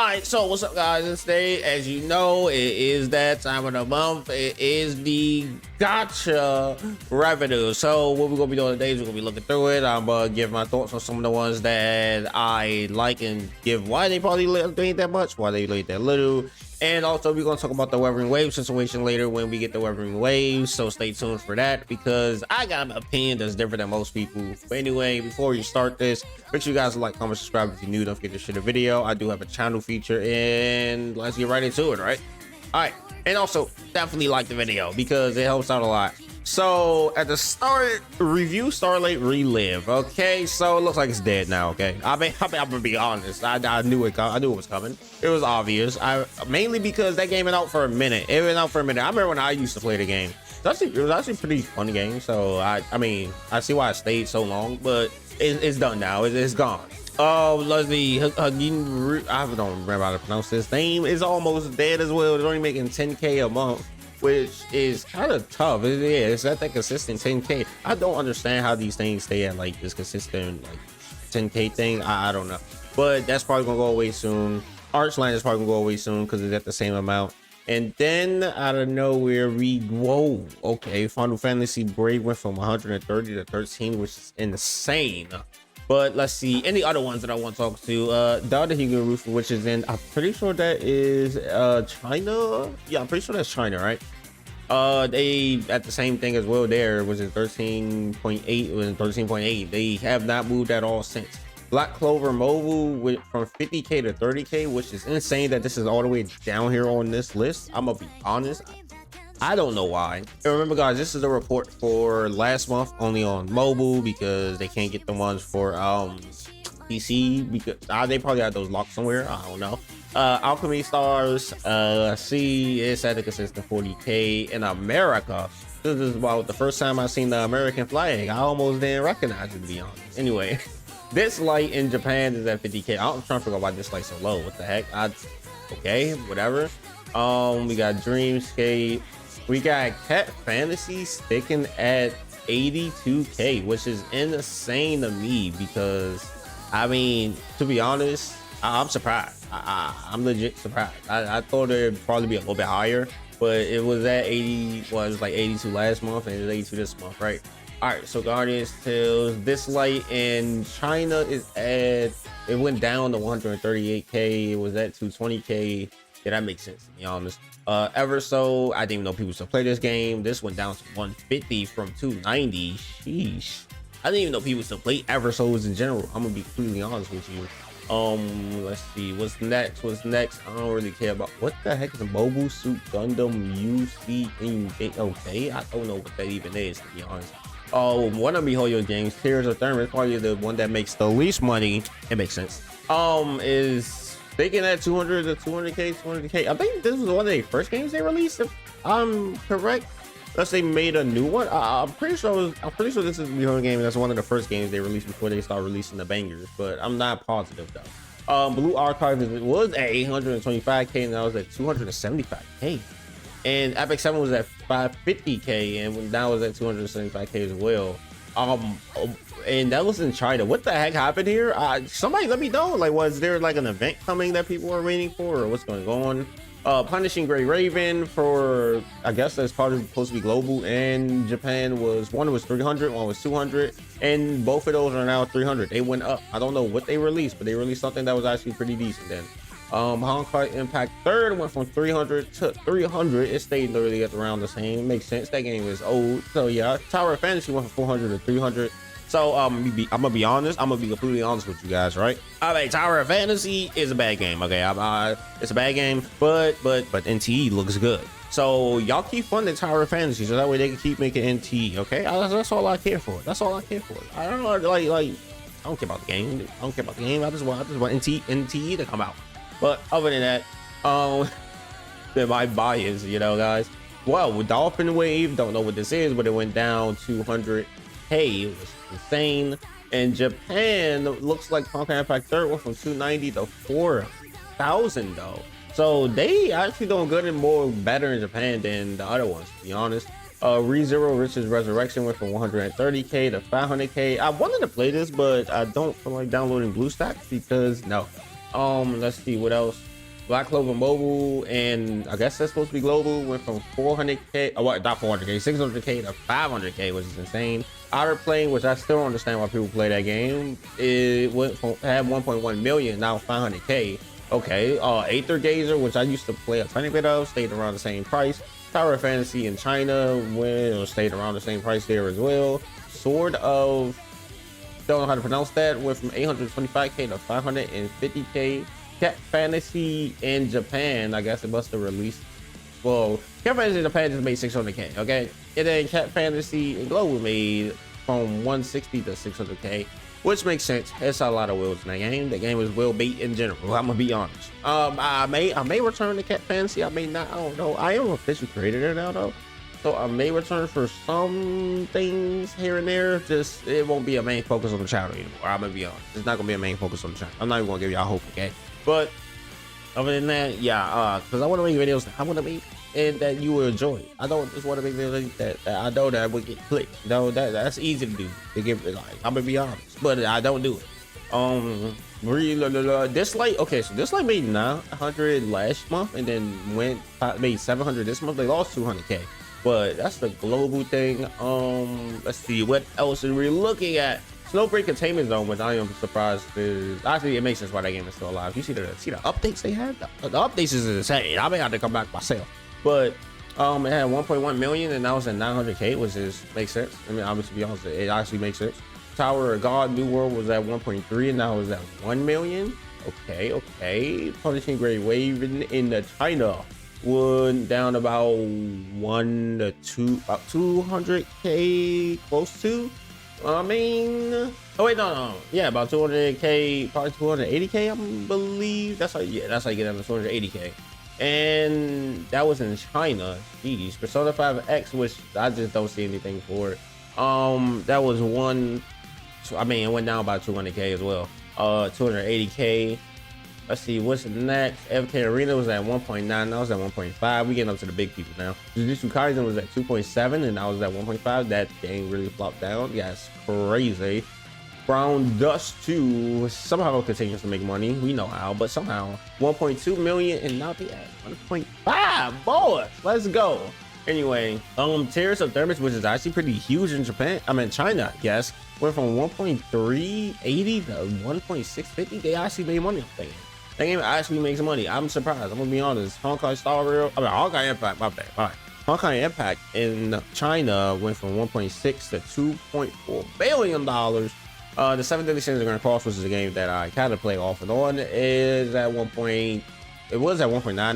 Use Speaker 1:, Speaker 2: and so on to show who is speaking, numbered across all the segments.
Speaker 1: All right, so what's up, guys? And today, as you know, it is that time of the month. It is the gotcha revenue. So what we're gonna be doing today is we're gonna be looking through it. I'm gonna give my thoughts on some of the ones that I like and give why they probably ain't that much, why they ain't that little. And also, we're going to talk about the Weathering Wave situation later when we get the Weathering Waves. So stay tuned for that because I got an opinion that's different than most people. But anyway, before we start this, make sure you guys like, comment, subscribe if you're new. Don't forget to share the video. I do have a channel feature and let's get right into it, right? All right. And also, definitely like the video because it helps out a lot. So at the start, review Starlight Relive. Okay, so it looks like it's dead now. Okay, I'm gonna be honest. I knew it. I knew it was coming. It was obvious. Mainly because that game went out for a minute. It went out for a minute. I remember when I used to play the game. It was actually a pretty fun game. So I mean, I see why it stayed so long, but it's done now. It's gone. Oh, Leslie, I don't remember how to pronounce this name. Is almost dead as well. It's only making 10K a month, which is kind of tough. It's not that consistent 10K. I don't understand how these things stay at like this consistent like 10K thing. I don't know, but that's probably gonna go away soon. Archline is probably gonna go away soon because it's at the same amount. And then out of nowhere, whoa, okay, Final Fantasy Brave went from 130 to 13, which is insane. But let's see any other ones that I want to talk to. The other Hugo Roof, which is in, I'm pretty sure that is China. Yeah, I'm pretty sure that's China, right? They at the same thing as well there, which is 13.8. It was in 13.8. They have not moved at all since. Black Clover Mobile went from 50K to 30K, which is insane that this is all the way down here on this list. I'm gonna be honest, I don't know why. And remember, guys, this is a report for last month only on mobile because they can't get the ones for PC because they probably had those locked somewhere. I don't know. Alchemy Stars, see, it's at a consistent 40K in America. This is about the first time I seen the American flag. I almost didn't recognize it, to be honest. Anyway, this light in Japan is at 50K. I'm trying to figure out why this light's so low. What the heck? Okay, whatever. We got Dreamscape. We got Cat Fantasy sticking at 82K, which is insane to me because, I mean, to be honest, I'm surprised. I'm legit surprised. I thought it'd probably be a little bit higher, but it was at 80, well, it was like 82 last month and it's 82 this month, right? All right, so Guardians Tales, this light in China is at, it went down to 138K. It was at 220K. Yeah, that makes sense, to be honest. Everso, I didn't even know people still play this game. This went down to 150 from 290. Sheesh. I didn't even know people still play Eversos in general. I'm gonna be completely honest with you. Let's see what's next. I don't really care about what the heck is a Mobile Suit Gundam UC. Okay, I don't know what that even is, to be honest. Oh, one of MiHoYo games, Tears of Thermos, probably the one that makes the least money. It makes sense. Is thinking at 200 to 200K, 200K. I think this was one of the first games they released, if I'm correct. Unless they made a new one. I'm pretty sure this is the game. That's one of the first games they released before they start releasing the bangers, but I'm not positive though. Blue Archive was at 825K and now it's at 275K. And Epic 7 was at 550K and now it's at 275K as well. And that was in China. What the heck happened here? Somebody let me know. Like, was there like an event coming that people were waiting for, or what's going on? Punishing Gray Raven for, I guess that's probably supposed to be global. And Japan one was 300, one was 200, and both of those are now 300. They went up. I don't know what they released, but they released something that was actually pretty decent then. Honkai Impact 3rd went from 300 to 300. It stayed literally at around the same. It makes sense. That game is old. So yeah, Tower of Fantasy went from 400 to 300. So I'm gonna be honest. I'm gonna be completely honest with you guys, right? All right, Tower of Fantasy is a bad game. Okay, it's a bad game, but NTE looks good. So y'all keep funding Tower of Fantasy so that way they can keep making NTE. Okay, that's all I care for. That's all I care for. I don't know, like I don't care about the game. I don't care about the game. I just want NTE to come out. But other than that, then my bias, you know, guys. Well, with Dolphin Wave, don't know what this is, but it went down 200K. It was insane. And Japan looks like Honkai Impact 3rd went from 290 to 4,000 though. So they actually doing good and better in Japan than the other ones, to be honest. ReZero Riches Resurrection went from 130K to 500K. I wanted to play this, but I don't feel like downloading BlueStacks because no. Let's see what else. Black Clover Mobile, and I guess that's supposed to be global, went from 400k, or what, not 400k, 600k to 500k, which is insane. Outer Plane, which I still don't understand why people play that game, it went from, had 1.1 million, now 500k. Okay, Aether Gazer, which I used to play a tiny bit of, stayed around the same price. Tower of Fantasy in China stayed around the same price there as well. Sword of, don't know how to pronounce that, went from 825k to 550k. Cat Fantasy in Japan, I guess it must have released. Well, Cat Fantasy in Japan just made 600k, okay? And then Cat Fantasy in Global made from 160 to 600k, which makes sense. It's a lot of wills in that game. The game is well beat in general. I'm gonna be honest. I may return to Cat Fantasy. I may not. I don't know. I am officially created it now though, so I may return for some things here and there. Just it won't be a main focus on the channel anymore. I'm gonna be honest. It's not gonna be a main focus on the channel. I'm not even gonna give y'all hope, okay? But other than that, yeah, because I want to make videos that I want to make and that you will enjoy. I don't just want to make videos that I know that would get clicked. No, that's easy to do. To give it, like, I'm gonna be honest, but I don't do it. Dislike. Okay, so Dislike made 900 last month and then made 700 this month. They lost 200k, but that's the global thing. Let's see what else are we looking at. Snowbreak Containment Zone, which I am surprised is actually, it makes sense why that game is still alive. You see the updates they had? The updates is insane. I may have to come back myself. But it had 1.1 million and now it's at 900k, which makes sense. I mean, obviously, to be honest, it actually makes sense. Tower of God New World was at 1.3 and now it's at 1 million. Okay. Punishing Great Wave in the China went down about 200k, close to. I mean, oh wait, no, yeah, about 200k, probably 280k, I believe. That's how you get down to 280k, and that was in China. Jeez, Persona 5 X, which I just don't see anything for it. That was it went down about 200k as well. 280k. Let's see what's next. FK Arena was at 1.9. Now it's at 1.5. We getting up to the big people now. Jujutsu Kaisen was at 2.7 and now it's at 1.5. That game really flopped down. Yeah, it's crazy. Brown Dust 2 somehow continues to make money. We know how, but somehow 1.2 million and now they at 1.5. Boys, let's go. Anyway, Tears of Thermos, which is actually pretty huge in Japan. I mean China, yes. Went from 1.380 to 1.650. They actually made money off that game. That game actually makes money. I'm surprised. I'm gonna be honest. Honkai Honkai Impact, my bad. All right. Honkai Impact in China went from 1.6 to 2.4 billion dollars. The 7 Deadly Sins of Grand Cross, which is a game that I kind of play off and on, is at 1.9 and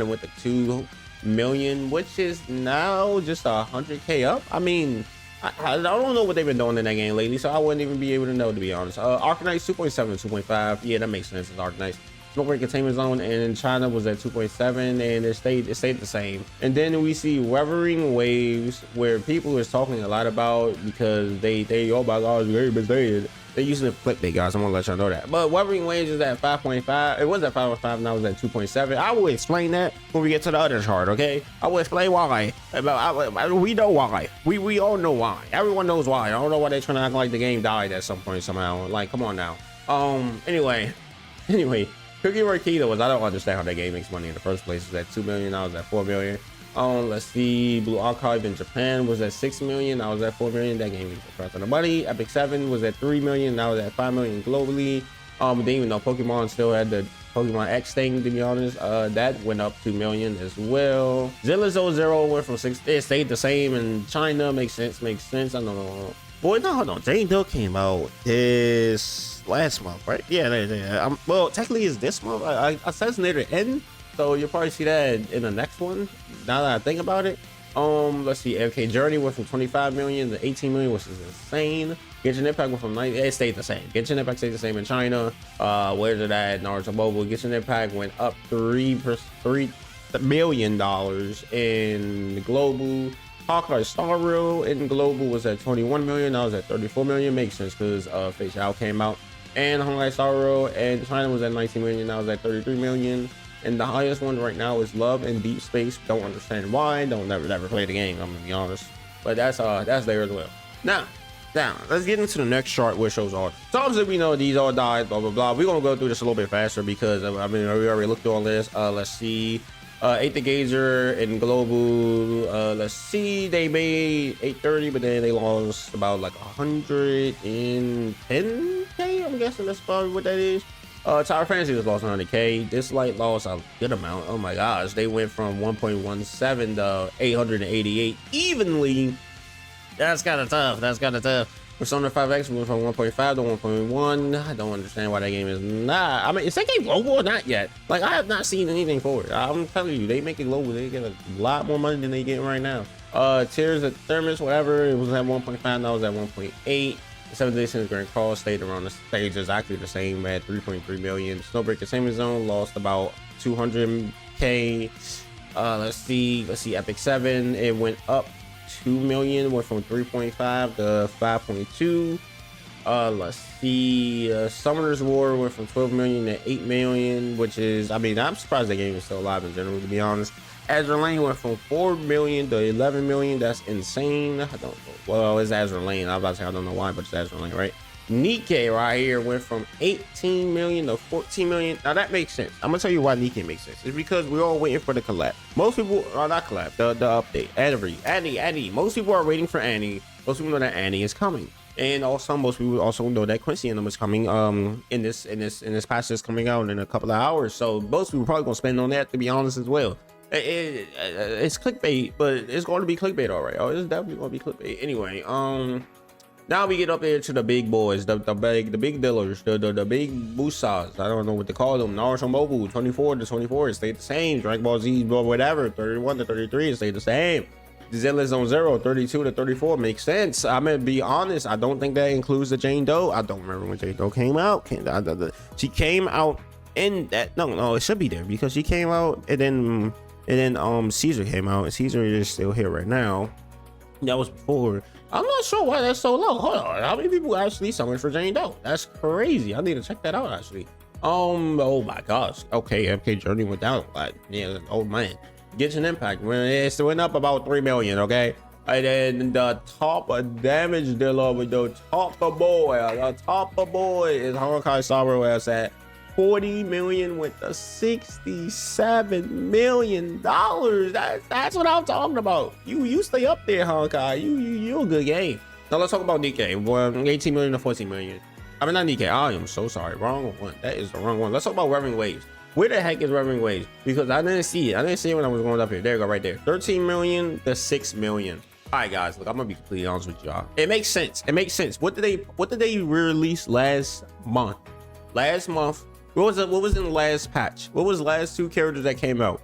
Speaker 1: went to 2 million, which is now just 100k up. I mean, I don't know what they've been doing in that game lately, so I wouldn't even be able to know, to be honest. Arcanite 2.7 to 2.5. Yeah, that makes sense. It's Arcanite. Snowbreak Containment Zone in China was at 2.7 and it stayed the same. And then we see Weathering Waves, where people is talking a lot about because they oh my god, they're using the clickbait, guys. I'm gonna let y'all know that. But Weathering Waves is at 5.5. It was at 5.5, now it's at 2.7. I will explain that when we get to the other chart, okay? I will explain why. We know why. We all know why. Everyone knows why. I don't know why they're trying to act like the game died at some point somehow. Like, come on now. Anyway. Cookie Rakita was, I don't understand how that game makes money in the first place. It was at 2 million, now it's at 4 million. Let's see, Blue Archive in Japan was at 6 million, now it's at 4 million. That game makes a crap ton of money. Epic 7 was at 3 million, now it's at 5 million globally. Didn't even know Pokemon still had the Pokemon X thing, to be honest. That went up 2 million as well. Zilla Zero went from 6, it stayed the same in China. Makes sense. I don't know. Boy, no, hold on. Jane Doe came out this last month, right? Yeah. Well, technically it's this month. I said it's near the end, so you'll probably see that in the next one. Now that I think about it. Let's see. FK Journey went from 25 million to 18 million, which is insane. Genshin Impact went from 90. It stayed the same. Genshin Impact stayed the same in China. Where's it at? Naruto Mobile. Genshin Impact went up $3 million in global. Honkai Star Rail in global was at 21 million. Now it's at 34 million. Makes sense because Face Out came out. And Honkai Star Rail in China was at 19 million. Now it's at 33 million. And the highest one right now is Love and Deep Space. Don't understand why. Don't never play the game. I'm gonna be honest. But that's there as well. Now, Now, let's get into the next chart where it shows all. So obviously we know these all died, blah, blah, blah. We're going to go through this a little bit faster because, I mean, we already looked through all this. Let's see. 8 the Gazer and Global. Let's see. They made 830, but then they lost about like 110K. I'm guessing that's probably what that is. Tower Fantasy was lost 100K. This light lost a good amount. Oh my gosh. They went from 1.17 to 888 evenly. That's kind of tough. That's kind of tough. Persona 5X went from 1.5 to 1.1. I don't understand why that game is not. I mean, is that game global or not yet? Like, I have not seen anything for it. I'm telling you, they make it global. They get a lot more money than they get right now. Tears of Thermos, whatever. It was at 1.5. Now it's at 1.8. 7 Days since Grand Cross stayed around the stage is actually the same at 3.3 million. Snowbreaker Same Zone lost about 200K. Let's see. Epic 7. It went up 2 million, went from 3.5 to 5.2. Let's see. Summoner's War went from 12 million to 8 million, which is, I mean, I'm surprised that game is still alive in general, to be honest. Azure Lane went from 4 million to 11 million. That's insane. I don't know. Well, it's Azure Lane. I was about to say I don't know why, but it's Azure Lane, right? Nikkei right here went from 18 million to 14 million. Now that makes sense. I'm gonna tell you why Nikkei makes sense. It's because we're all waiting for the collab. Most people are not collab, the update. Annie. Most people are waiting for Annie. Most people know that Annie is coming. And also most people also know that Quincy Annum is coming in this patch that's coming out in a couple of hours. So most people probably gonna spend on that, to be honest, as well. It's clickbait, but it's going to be clickbait, all right. Oh, it's definitely going to be clickbait. Anyway, now we get up there to the big boys, the big dealers, the big boosas. I don't know what to call them. Naruto Mobile 24 to 24 it stayed the same. Dragon Ball Z, whatever, 31 to 33 it stayed the same. Zilla Zone 0 32 to 34 makes sense. I'm gonna be honest, I don't think that includes the Jane Doe. I don't remember when Jane Doe came out. She came out in that, no, it should be there because she came out and then Caesar came out, and Caesar is still here right now. That was before. I'm not sure why that's so low. Hold on, how many people actually summoned for Jane Doe? That's crazy. I need to check that out actually. Oh my gosh. Okay, MK Journey went down a lot. Yeah, oh man. Genshin Impact it went up about 3 million. Okay, and then the top of damage dealer with the top of boy is Honkai Sorrow as at 40 million with the 67 million dollars. That's what I'm talking about. You stay up there, Honkai. You a good game. Now let's talk about Nikkei. Well, 18 million to 14 million. I mean, not Nikkei. I am so sorry. Wrong one. That is the wrong one. Let's talk about Revving Waves. Where the heck is Revving Waves? Because I didn't see it. I didn't see it when I was going up here. There you go, right there. 13 million to 6 million. All right, guys. Look, I'm gonna be completely honest with y'all. It makes sense. It makes sense. What did they release last month? What was in the last patch? What was the last 2 characters that came out?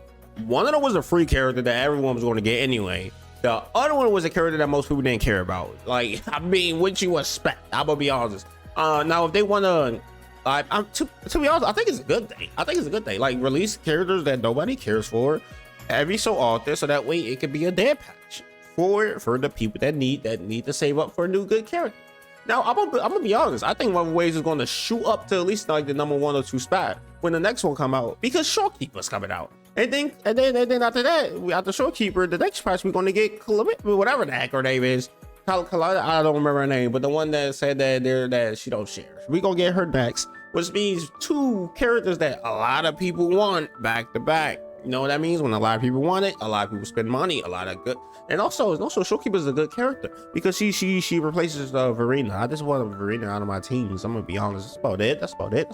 Speaker 1: One of them was a free character that everyone was going to get anyway. The other one was a character that most people didn't care about. Like, I mean, what you expect? I'm gonna be honest. Now if they want to, to be honest, I think it's a good thing. Like, release characters that nobody cares for every so often, so that way it could be a dead patch for the people that need to save up for a new good character. Now, I'm gonna be honest. I think Revving Waves is going to shoot up to at least like the number 1 or 2 spot when the next one come out, because Shopkeeper's coming out. And then after that, after Shopkeeper, the next patch we're going to get whatever the heck her name is. I don't remember her name, but the one that said that she don't share. We're gonna get her next, which means 2 characters that a lot of people want back to back. You know what that means? When a lot of people want it, a lot of people spend money, a lot of good. And also Showkeeper is a good character because she replaces Verena. I just want Verena out of my teams. I'm gonna be honest. That's about it. That's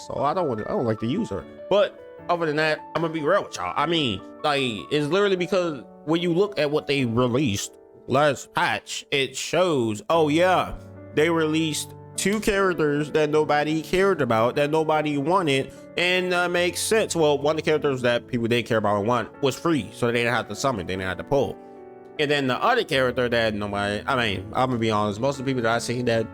Speaker 1: all. I don't like to use her. But other than that, I'm gonna be real with y'all. I mean, like, it's literally because when you look at what they released last patch, it shows, oh yeah, they released 2 characters that nobody cared about, that nobody wanted, and makes sense. Well, one of the characters that people did care about and want was free, so they didn't have to summon, they didn't have to pull. And then the other character that nobody, I mean, I'm gonna be honest, most of the people that I see that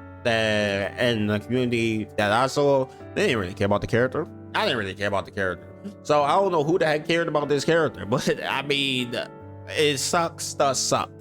Speaker 1: in the community that I saw, they didn't really care about the character. I didn't really care about the character. So I don't know who the heck cared about this character, but I mean, it sucks to suck.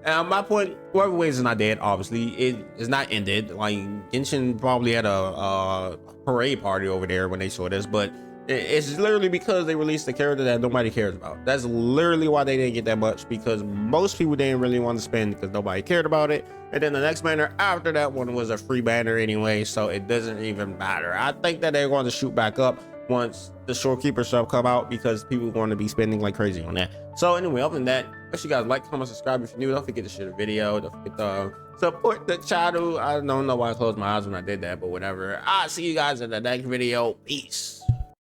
Speaker 1: My point, Revving Waves is not dead, obviously. It is not ended. Like, Genshin probably had a parade party over there when they saw this, but It's literally because they released a character that nobody cares about. That's literally why they didn't get that much, because most people didn't really want to spend because nobody cared about it. And then the next banner after that one was a free banner anyway, so it doesn't even matter. I think that they're going to shoot back up once the Shorekeeper stuff come out, because people are going to be spending like crazy on that. So anyway, other than that, make sure you guys like, comment, subscribe if you're new. Don't forget to share the video. Don't forget to support the channel. I don't know why I closed my eyes when I did that, but whatever. I'll see you guys in the next video. Peace.